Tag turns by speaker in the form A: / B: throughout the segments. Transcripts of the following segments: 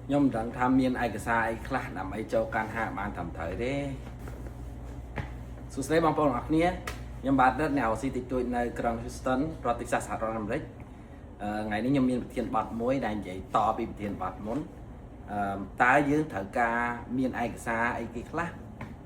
A: nhom rằng tham miên ai cái sai khá làm ai châu can hạ ban thẩm thời đấyสุดท้ายบางคนอักเนี้ยยมบาดเลือดแนวซีติดตัวในกรุงฮิวสตันรัฐเท็กซัสสหรัฐอเมริกไงนี้ยมมีเทียนบัดมวยได้ใหญ่ต่อไปเทียนบัดมุนตายยืนเถกามีไอ้กษาไอ้กิคละ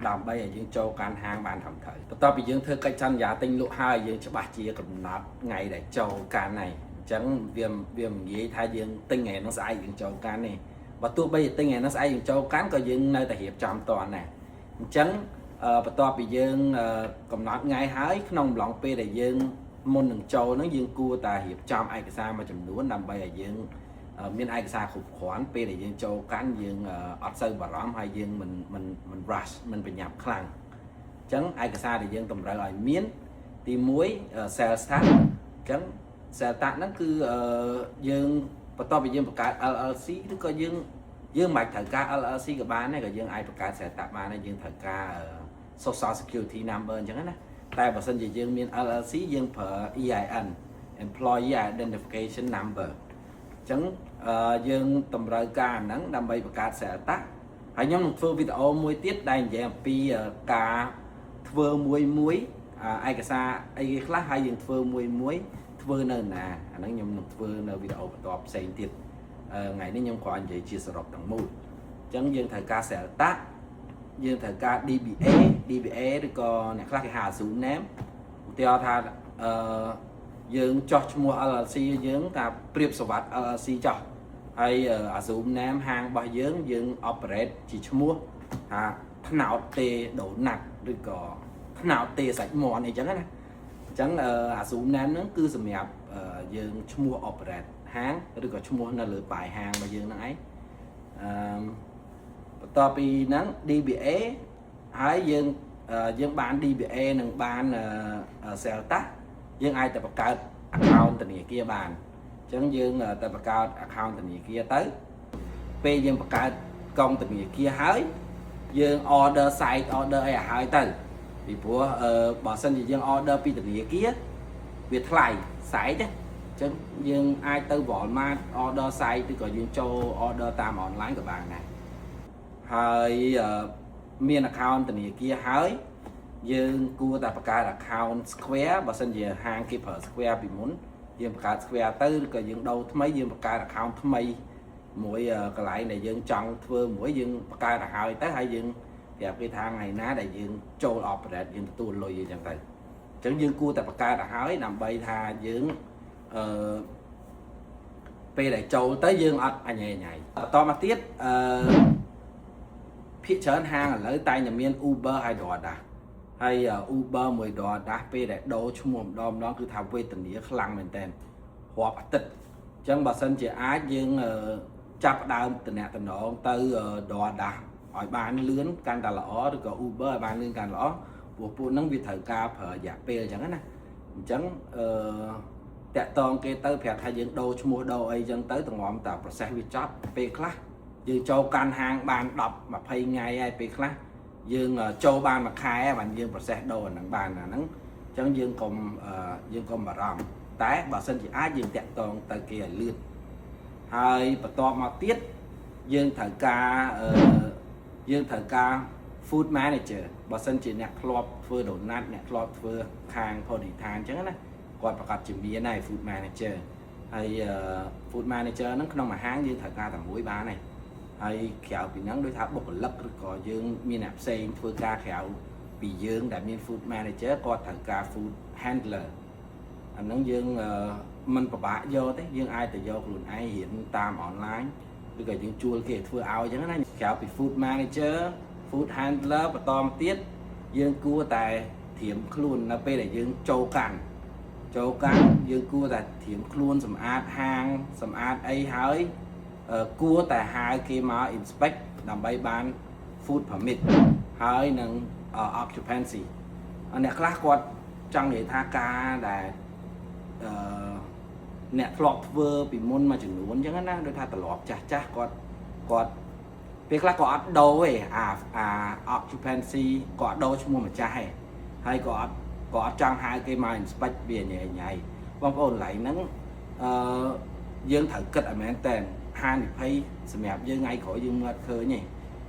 A: ดำไปยืนโจการหางบานทำเถยต่อไปยืนเธอกัจจันยาติงลุหายยืนฉบับจีกับนับไงได้โจการไหนจังเวียมยี่ทายยืนติงไงน้องสายยืนโจการนี่บัดตัวไปติงไงน้องสายยืนโจการก็ยืนในแต่เหียบจอมตอนนี่จังประตอปียืงกำหนดไงหายขนมหลงเปได้ยืงมนหนึ่งโจนั่งยืงกูแต่เหียบจอมไอ้กษามาจำนวนนำไปยืงมีไอ้กษาขุบขวานเปได้ยืงโจกันยืงอัดเซอร์บารอมให้ยืงมันรัชมันเป็นหยาบคลั่งจังไอ้กษาได้ยืงตำรายมีนตีมวยเซลสตาร์จังเซลตานั่นคือยืงประตอปียืงประกาศ LLC หรือก็ยืงหมายถึงการ LLC กับบ้านนี่ก็ยืงไอ้ประกาศเซลตามาในยืงถึงการSocial Security Number chẳng hạnแต่บริษัทยังมี LLC ยังเผย EIN Employee Identification Number จังยังตำรายการนั้นนำไปประกาศเสตักให้ย้อนเฟอร์วิดีโอมวยติดได้อย่างปีการเฟอร์มวยไอ้กษาไอ้คลาสให้ยังเฟอร์มวยเฟอร์นั่นนะอันนั้นย้อนเฟอร์ในวิดีโอตอบเสียงติดไงนี่ย้อนขออันใหญ่ชีสรบต่างมูลจังยังถ่ายการเสตักยืนถ่ายการ DBA หรือก็เนี่ยคลาสหาศูนย์น้ำเตียวทายืนจอชมัว LLC ยืนแต่เปรียบสวัสดิ์ LLC จอให้ศูนย์น้ำห่างบ่ยืน operate จีชมัวถนาวเตะโดนหนักหรือก็ถนาวเตะใส่หมอนนี่จังนะจังศูนย์น้ำนั้นคือสมัยยืนชมัว operate ห่างหรือก็ชมัวนั่นหรือปลายห่างมายืนนั่นไอ้ต่อไปนั้น DBA ให้ยังบ้าน DBA หนึ่งบ้านเซลตัสยังไอแต่ประกาศ account ตัวนี้เกียร์บ้านจังยังแต่ประกาศ account ตัวนี้เกียร์tới ไปยังประกาศกองตัวนี้เกียร์หายยัง order site order ไอ้หายtới ปีพวกบอกสัญญายัง order ปีตัวนี้เกียร์เวียดไล่สายจ้ะจังยังไอtới บอกมา order site ที่ก็ยังโจ order ตามออนไลน์กับบ้านnàyហើយមាន account ធនាគារហើយយើងគួរតែបង្កើត account Square បើសិនជាហាងគេប្រើ Square ពីមុនយើងបង្កើត Square ទៅឬក៏យើងដូរថ្មីយើងបង្កើត account ថ្មីមួយកន្លែងដែលយើងចង់ធ្វើមួយយើងបង្កើតឲ្យទៅហើយយើងប្រាប់គេថាថ្ងៃណាដែលយើងចូល operate យើងទទួលលុយអញ្ចឹងទៅអញ្ចឹងយើងគួរតែបង្កើតឲ្យហើយដើម្បីថាយើងពេលដែលចូលទៅយើងអត់អញ្ញៃបន្តមកទៀតភាគច្រើនហាងឥឡូវតែតែមាន Uber ហើយ DoorDash ហើយ Uber មួយ DoorDash ពេលដែលដូរឈ្មោះម្ដងគឺថាវេទនាខ្លាំងមែនតើរាប់អាទិត្យអញ្ចឹងបើសិនជាអាចយើងចាប់ដើមតំណតំណងទៅ DoorDash ឲ្យបានលឿនកាន់តែល្អឬក៏ Uber ឲ្យបានលឿនកាន់ល្អព្រោះពួកហ្នឹងវាត្រូវការប្រើរយៈពេលអញ្ចឹងណាអញ្ចឹងតាក់តងគេទៅប្រាប់ថាយើងដូរឈ្មោះដូរអីអញ្ចឹងទៅតម្រាំតែ process វាចប់ពេលខ្លះយើងចូលកាន់ហាងបាន10 20ថ្ងៃហើយពេលខ្លះយើងចូលបានមួយខែបានយើង process ដូរអាហ្នឹងបានអាហ្នឹងអញ្ចឹងយើងកុំបារម្ភតែបើសិនជាអាចយើងតាក់ទងទៅគេឲ្យលឿនហើយបន្ទាប់មកទៀតយើងត្រូវការ food manager បើសិនជាអ្នកធ្លាប់ធ្វើ donut អ្នកធ្លាប់ធ្វើខាង Poditan អញ្ចឹងណាគាត់ប្រកាសជាមានហើយ food manager ហើយ food manager ហ្នឹងក្នុងមួយហាងយើងត្រូវការតែមួយបានហើយហើយក្រៅពីហ្នឹងដូចថាបុគ្គលិកឬក៏យើងមានអ្នកផ្សេងធ្វើការក្រៅពីយើងដែលមាន food manager គាត់ត្រូវការ food handler អាហ្នឹងយើងមិនពិបាកយកទេយើងអាចទៅយកខ្លួនឯងរៀនតាមអនឡាញឬក៏យើងជួលគេធ្វើឲ្យអញ្ចឹងណាក្រៅពី food manager food handler បន្តមកទៀតយើងគួរតែត្រៀមខ្លួននៅពេលដែលយើងចូលកាន់យើងគួរតែត្រៀមខ្លួនសម្អាតហាងសម្អាតអីហើយគួរតែហៅគេមក inspect ដើម្បីបាន food permit ហើយនឹង occupancy អ្នកខ្លះគាត់ចង់និយាយថាការដែលអ្នកធ្លាប់ធ្វើពីមុនមួយចំនួនអញ្ចឹងណាដូចថាត្រឡប់ចាស់គាត់ពេលខ្លះក៏អត់ដូរទេអា occupancy ក៏ដូរឈ្មោះម្ចាស់ហើយក៏អត់ចង់ហៅគេមក inspect វាញ៉ៃបងប្អូនឡៃហ្នឹងយើងត្រូវគិតឲ្យមែនតើ ហានិភ័យសម្រាប់យើងថ្ងៃក្រោយយើងមើលឃើញទេ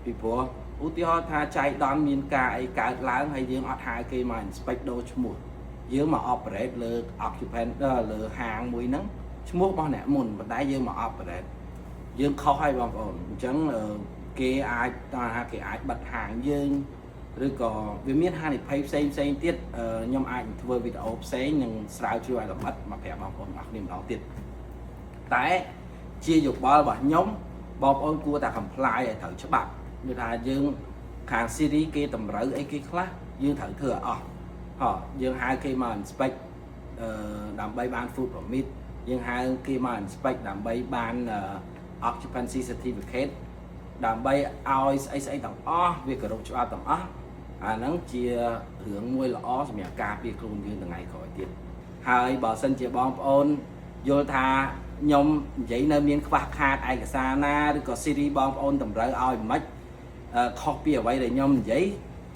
A: ពីព្រោះឧទាហរណ៍ថាចៃដន្យមានការអីកើតឡើងហើយយើងអត់ហៅគេមក inspect ដូរឈ្មោះយើងមក operate លើ occupant លើហាងមួយហ្នឹងឈ្មោះរបស់អ្នកមុនប៉ុន្តែយើងមក operate យើងខុសហើយបងប្អូនអញ្ចឹងគេអាចថាគេអាចបិទហាងយើងឬក៏វាមានហានិភ័យផ្សេងទៀតខ្ញុំអាចធ្វើវីដេអូផ្សេងនិងស្រាវជ្រាវឲ្យលម្អិតមកប្រាប់បងប្អូនអរគ្នាម្ដងទៀតតែជាយោបល់របស់ខ្ញុំបងប្អូនគួរតែ comply ឲ្យត្រូវច្បាប់គឺថាយើងខាង series គេតម្រូវអីគេខ្លះយើងត្រូវធ្វើឲ្យអស់យើងហៅគេមក inspect ដើម្បីបាន food permit យើងហៅគេមក inspect ដើម្បីបាន occupancy certificate ដើម្បីឲ្យស្អីទាំងអស់វាគោរពច្បាប់ទាំងអស់អាហ្នឹងជារឿងមួយល្អសម្រាប់ការពារខ្លួនយើងថ្ងៃក្រោយទៀតហើយបើសិនជាបងប្អូនយល់ថាខ្ញុំនិយាយនៅមានខ្វះខាតឯកសារណាឬក៏ series បងប្អូនតម្រូវឲ្យមិនខុសពីអ្វីដែលខ្ញុំនិយាយ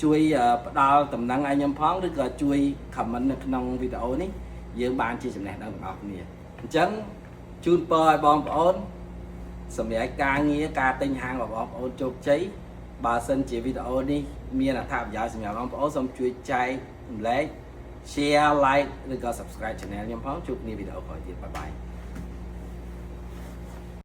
A: ជួយផ្ដល់តំណែងឲ្យខ្ញុំផងឬក៏ជួយ comment នៅក្នុងវីដេអូនេះយើងបានជាចំណេះដឹងទាំងអស់គ្នាអញ្ចឹងជូនពរឲ្យបងប្អូនសម្រាប់ការងារការទិញហាងរបស់បងប្អូនជោគជ័យបើសិនជាវីដេអូនេះមានអត្ថប្រយោជន៍សម្រាប់បងប្អូនសូមជួយចែករំលែក share like ឬក៏ subscribe channel ខ្ញុំផងជួបគ្នាវីដេអូក្រោយទៀតបាយបាយ